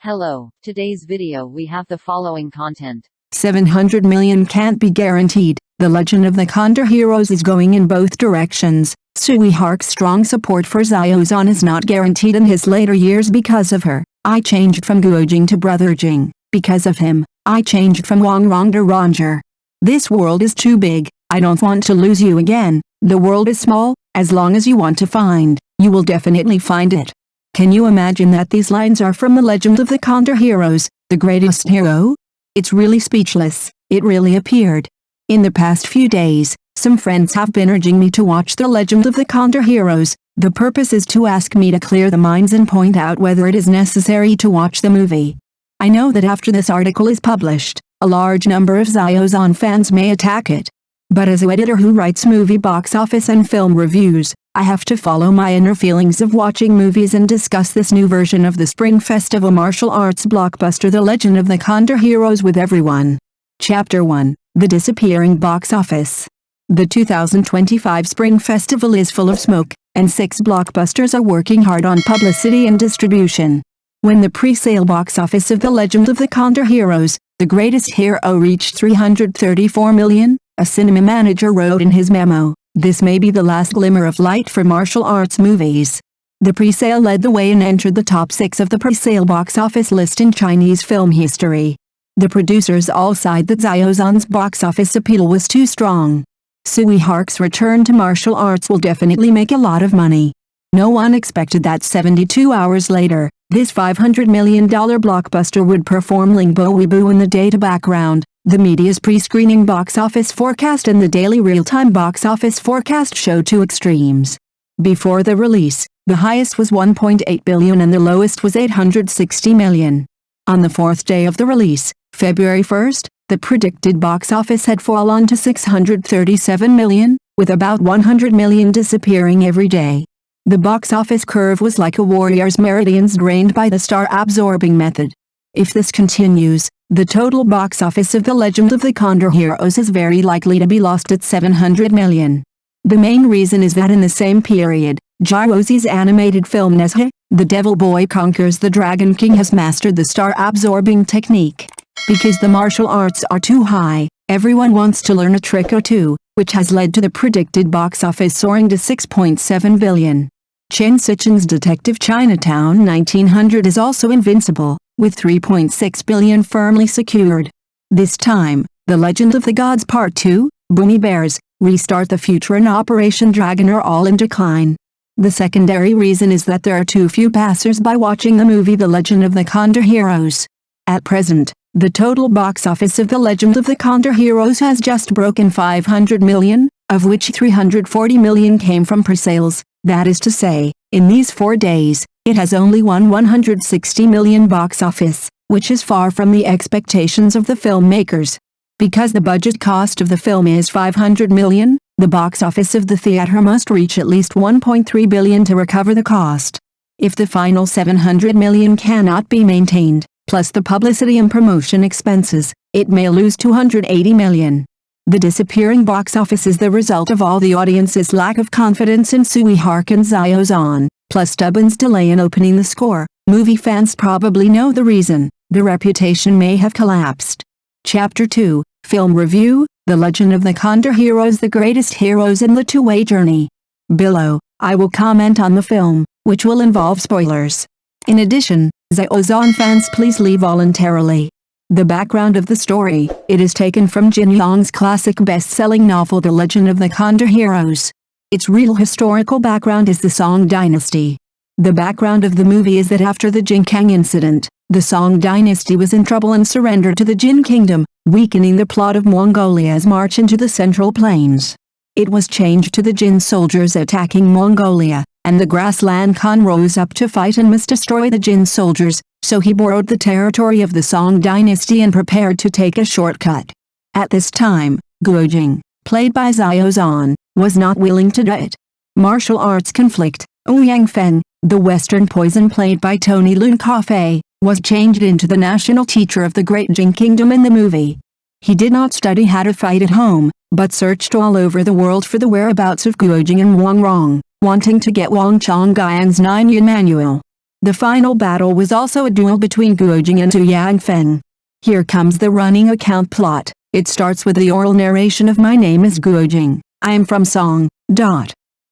Hello, today's video we have the following content. 700 million can't be guaranteed. The legend of the Condor Heroes is going in both directions. Tsui Hark's strong support for Xiao Zhan is not guaranteed in his later years because of her. I changed from Guojing to Brother Jing. Because of him, I changed from Wang Rong to Ranger. This world is too big. I don't want to lose you again. The world is small. As long as you want to find, you will definitely find it. Can you imagine that these lines are from the legend of the Condor Heroes, the greatest hero? It's really speechless. It really appeared. In the past few days, some friends have been urging me to watch the legend of the Condor Heroes. The purpose is to ask me to clear the minds and point out whether it is necessary to watch the movie. I know that after this article is published, a large number of Xiao Zhan fans may attack it. But as an editor who writes movie box office and film reviews, I have to follow my inner feelings of watching movies and discuss this new version of the Spring Festival martial arts blockbuster The Legend of the Condor Heroes with everyone. Chapter 1: The Disappearing Box Office. The 2025 Spring Festival is full of smoke, and 6 blockbusters are working hard on publicity and distribution. When the pre-sale box office of The Legend of the Condor Heroes, The Greatest Hero reached 334 million, a cinema manager wrote in his memo, "This may be the last glimmer of light for martial arts movies." The pre-sale led the way and entered the top 6 of the pre-sale box office list in Chinese film history. The producers all sighed that Xiao Zhan's box office appeal was too strong. Tsui Hark's return to martial arts will definitely make a lot of money. No one expected that 72 hours later, this $500 million blockbuster would perform Ling Bo Weebu in the data background. The media's pre-screening box office forecast and the daily real-time box office forecast show two extremes. Before the release, the highest was 1.8 billion and the lowest was 860 million. On the 4th day of the release, February 1st, the predicted box office had fallen to 637 million, with about 100 million disappearing every day. The box office curve was like a warrior's meridians drained by the star-absorbing method. If this continues, the total box office of The Legend of the Condor Heroes is very likely to be lost at 700 million. The main reason is that in the same period, Zhao Zi's animated film Nezhe, The Devil Boy Conquers the Dragon King has mastered the star-absorbing technique. Because the martial arts are too high, everyone wants to learn a trick or two, which has led to the predicted box office soaring to 6.7 billion. Chen Sichen's Detective Chinatown 1900 is also invincible, with 3.6 billion firmly secured. This time, The Legend of the Gods Part 2, Boomy Bears, Restart the Future and Operation Dragon are all in decline. The secondary reason is that there are too few passers-by watching the movie The Legend of the Condor Heroes. At present, the total box office of The Legend of the Condor Heroes has just broken 500 million, of which 340 million came from pre-sales. That is to say, in these 4 days, it has only won 160 million box office, which is far from the expectations of the filmmakers. Because the budget cost of the film is 500 million, the box office of the theater must reach at least 1.3 billion to recover the cost. If the final 700 million cannot be maintained, plus the publicity and promotion expenses, it may lose 280 million. The disappearing box office is the result of all the audience's lack of confidence in Tsui Hark and Xiao Zhan, plus Stubbins' delay in opening the score. Movie fans probably know the reason. The reputation may have collapsed. Chapter 2, Film Review, The Legend of the Condor Heroes, The Greatest Heroes in the Two-Way Journey. Below, I will comment on the film, which will involve spoilers. In addition, Xiao Zhan fans please leave voluntarily. The background of the story, it is taken from Jin Yang's classic best-selling novel The Legend of the Condor Heroes. Its real historical background is the Song Dynasty. The background of the movie is that after the Jinkang incident, the Song Dynasty was in trouble and surrendered to the Jin Kingdom, weakening the plot of Mongolia's march into the Central Plains. It was changed to the Jin soldiers attacking Mongolia, and the grassland Khan rose up to fight and must destroy the Jin soldiers, so he borrowed the territory of the Song Dynasty and prepared to take a shortcut. At this time, Guojing, played by Xiao Zhan, was not willing to do it. Martial arts conflict, Ouyang Feng, the Western poison played by Tony Lun Cafe, was changed into the national teacher of the Great Jin Kingdom in the movie. He did not study how to fight at home, but searched all over the world for the whereabouts of Guojing and Wang Rong, wanting to get Wang Chongguang's 9-yuan manual. The final battle was also a duel between Guo Jing and Tu Yangfeng. Here comes the running account plot. It starts with the oral narration of "My name is Guo Jing. I am from Song."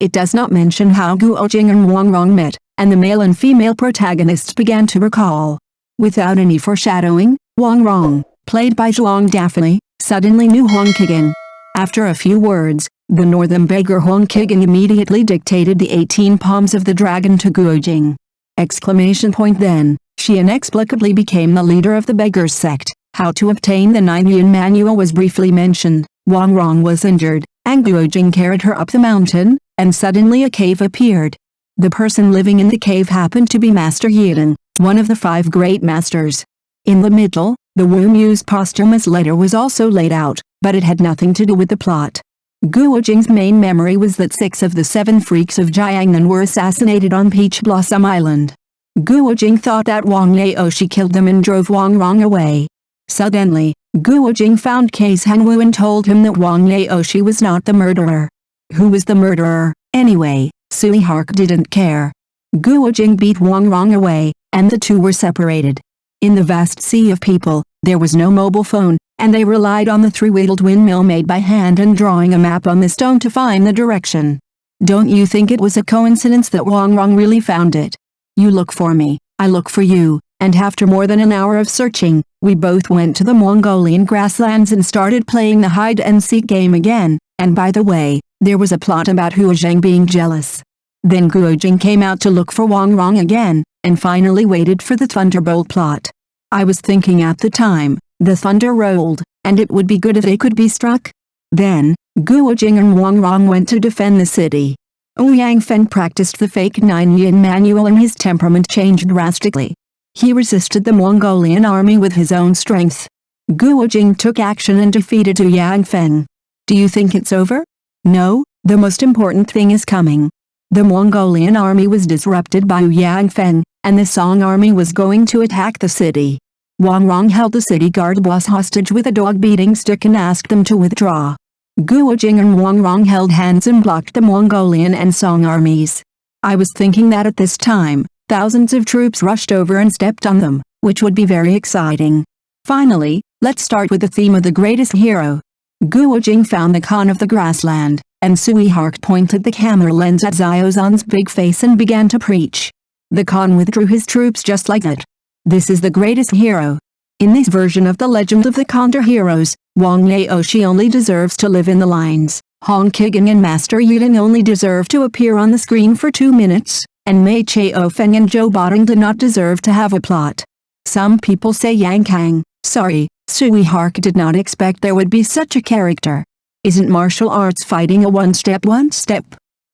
It does not mention how Guo Jing and Wang Rong met, and the male and female protagonists began to recall. Without any foreshadowing, Wang Rong, played by Zhuang Daphne, suddenly knew Huang Qigan. After a few words, the northern beggar Huang Qigan immediately dictated the 18 palms of the dragon to Guo Jing. Then, she inexplicably became the leader of the beggars sect. How to obtain the 9 yuan manual was briefly mentioned. Wang Rong was injured, and Guo Jing carried her up the mountain, and suddenly a cave appeared. The person living in the cave happened to be Master Yidan, one of the 5 great masters. In the middle, the Wu Mu's posthumous letter was also laid out, but it had nothing to do with the plot. Guo Jing's main memory was that 6 of the 7 freaks of Jiangnan were assassinated on Peach Blossom Island. Guo Jing thought that Wang Laoshi killed them and drove Wang Rong away. Suddenly, Guo Jing found Case Hanwu and told him that Wang Laoshi was not the murderer. Who was the murderer, anyway? Tsui Hark didn't care. Guo Jing beat Wang Rong away, and the two were separated. In the vast sea of people, there was no mobile phone, and they relied on the 3-wheeled windmill made by hand and drawing a map on the stone to find the direction. Don't you think it was a coincidence that Wang Rong really found it? You look for me, I look for you, and after more than an hour of searching, we both went to the Mongolian grasslands and started playing the hide-and-seek game again, and by the way, there was a plot about Huo Zhang being jealous. Then Guo Jing came out to look for Wang Rong again, and finally waited for the thunderbolt plot. I was thinking at the time, the thunder rolled, and it would be good if they could be struck. Then, Guo Jing and Wang Rong went to defend the city. Wu Yangfeng practiced the fake 9 yuan manual and his temperament changed drastically. He resisted the Mongolian army with his own strength. Guo Jing took action and defeated Tu Yangfeng. Do you think it's over? No, the most important thing is coming. The Mongolian army was disrupted by Wu Yangfeng, and the Song army was going to attack the city. Wang Rong held the city guard boss hostage with a dog-beating stick and asked them to withdraw. Guo Jing and Wang Rong held hands and blocked the Mongolian and Song armies. I was thinking that at this time, thousands of troops rushed over and stepped on them, which would be very exciting. Finally, let's start with the theme of the greatest hero. Guo Jing found the Khan of the grassland, and Tsui Hark pointed the camera lens at Xiao Zhan's big face and began to preach. The Khan withdrew his troops just like that. This is the greatest hero. In this version of the legend of the Condor Heroes, Wang Laoshi only deserves to live in the lines, Huang Qigan and Master Yidan only deserve to appear on the screen for 2 minutes, and Mei Chaofeng and Zhou Baodong do not deserve to have a plot. Some people say Yang Kang, sorry, Tsui Hark did not expect there would be such a character. Isn't martial arts fighting a one-step?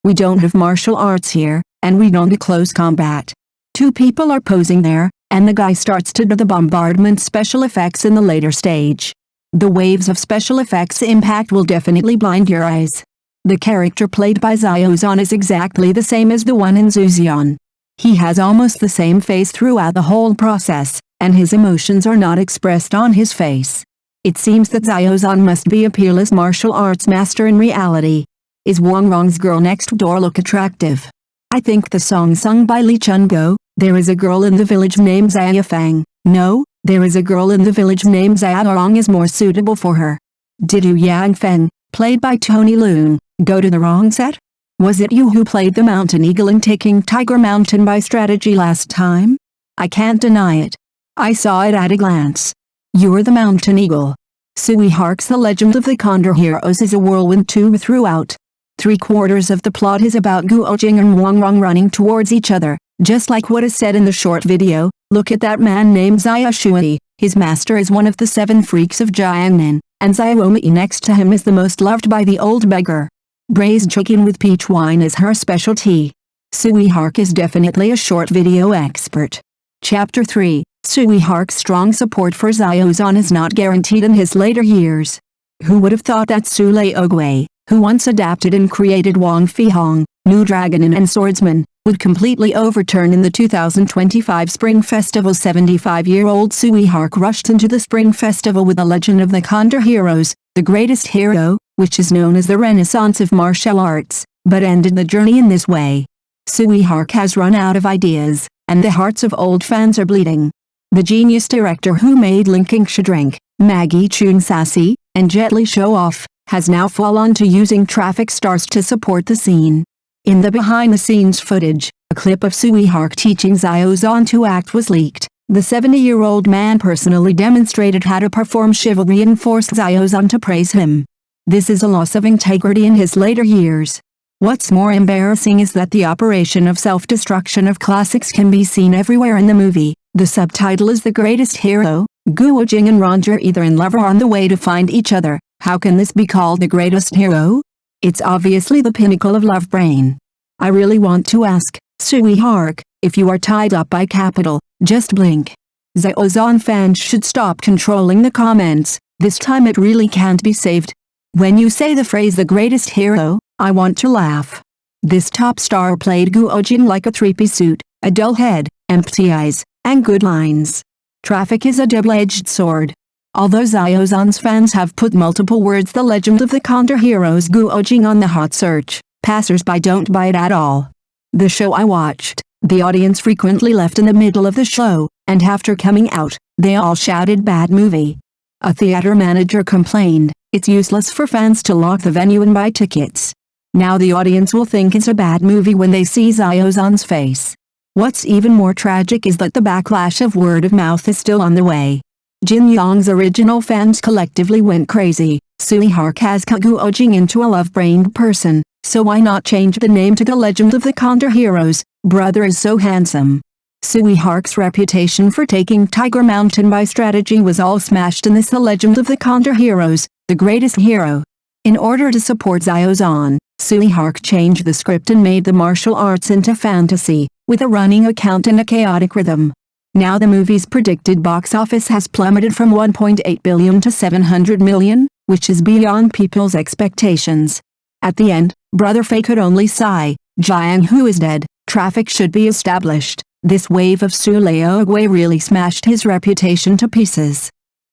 We don't have martial arts here, and we don't do close combat. 2 people are posing there, and the guy starts to do the bombardment special effects in the later stage. The waves of special effects impact will definitely blind your eyes. The character played by Xiao Zhan is exactly the same as the one in Zuzian. He has almost the same face throughout the whole process, and his emotions are not expressed on his face. It seems that Xiao Zhan must be a peerless martial arts master in reality. Is Wang Rong's girl next door look attractive? I think the song sung by Li Chungo, "There is a girl in the village named Xiaofang." No, there is a girl in the village named Xiaorong is more suitable for her. Did Wu Yangfeng, played by Tony Leung, go to the wrong set? Was it you who played the Mountain Eagle in Taking Tiger Mountain by strategy last time? I can't deny it. I saw it at a glance. You're the Mountain Eagle. Tsui Hark's The Legend of the Condor Heroes is a whirlwind too throughout. 3/4 of the plot is about Guo Jing and Wang Rong running towards each other, just like what is said in the short video. Look at that man named Xia Shui. His master is one of the 7 freaks of Jiangnan, and Xiaomi next to him is the most loved by the old beggar. Braised chicken with peach wine is her specialty. Tsui Hark is definitely a short video expert. Chapter 3, Tsui Hark's strong support for Xiao Zhan is not guaranteed in his later years. Who would have thought that Su Laogui, who once adapted and created Wang Fihong, New Dragon and Swordsman, would completely overturn in the 2025 Spring Festival. 75-year-old Tsui Hark rushed into the Spring Festival with The Legend of the Condor Heroes, the greatest hero, which is known as the Renaissance of martial arts, but ended the journey in this way. Tsui Hark has run out of ideas, and the hearts of old fans are bleeding. The genius director who made Linking Shadrank, Maggie Chung Sassy, and Jet Li Show Off, has now fallen to using traffic stars to support the scene. In the behind-the-scenes footage, a clip of Tsui Hark teaching Xiao Zhan to act was leaked. The 70-year-old man personally demonstrated how to perform chivalry and forced Xiao Zhan to praise him. This is a loss of integrity in his later years. What's more embarrassing is that the operation of self-destruction of classics can be seen everywhere in the movie. The subtitle is The Greatest Hero. Guo Jing and Roger either in love or on the way to find each other. How can this be called The Greatest Hero? It's obviously the pinnacle of love brain. I really want to ask, Tsui Hark, if you are tied up by capital, just blink. Xiao Zhan fans should stop controlling the comments. This time it really can't be saved. When you say the phrase the greatest hero, I want to laugh. This top star played Guo Jing like a three-piece suit, a dull head, empty eyes, and good lines. Traffic is a double-edged sword. Although Xiao Zhan's fans have put multiple words The Legend of the Condor Heroes Guo Jing on the hot search, passers-by don't buy it at all. The show I watched, the audience frequently left in the middle of the show, and after coming out, they all shouted bad movie. A theater manager complained, it's useless for fans to lock the venue and buy tickets. Now the audience will think it's a bad movie when they see Xiao Zhan's face. What's even more tragic is that the backlash of word of mouth is still on the way. Jin Yong's original fans collectively went crazy. Tsui Hark has cut Guo Jing into a love-brained person, so why not change the name to The Legend of the Condor Heroes? Brother is so handsome. Tsui Hark's reputation for taking Tiger Mountain by strategy was all smashed in this The Legend of the Condor Heroes, The Greatest Hero. In order to support Xiao Zhan, Tsui Hark changed the script and made the martial arts into fantasy, with a running account and a chaotic rhythm. Now the movie's predicted box office has plummeted from 1.8 billion to 700 million, which is beyond people's expectations. At the end, Brother Fei could only sigh, Jiang who is dead, traffic should be established. This wave of Su Leogui really smashed his reputation to pieces.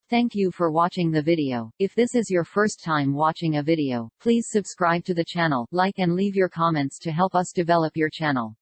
Thank you for watching the video. If this is your first time watching a video, please subscribe to the channel, like and leave your comments to help us develop your channel.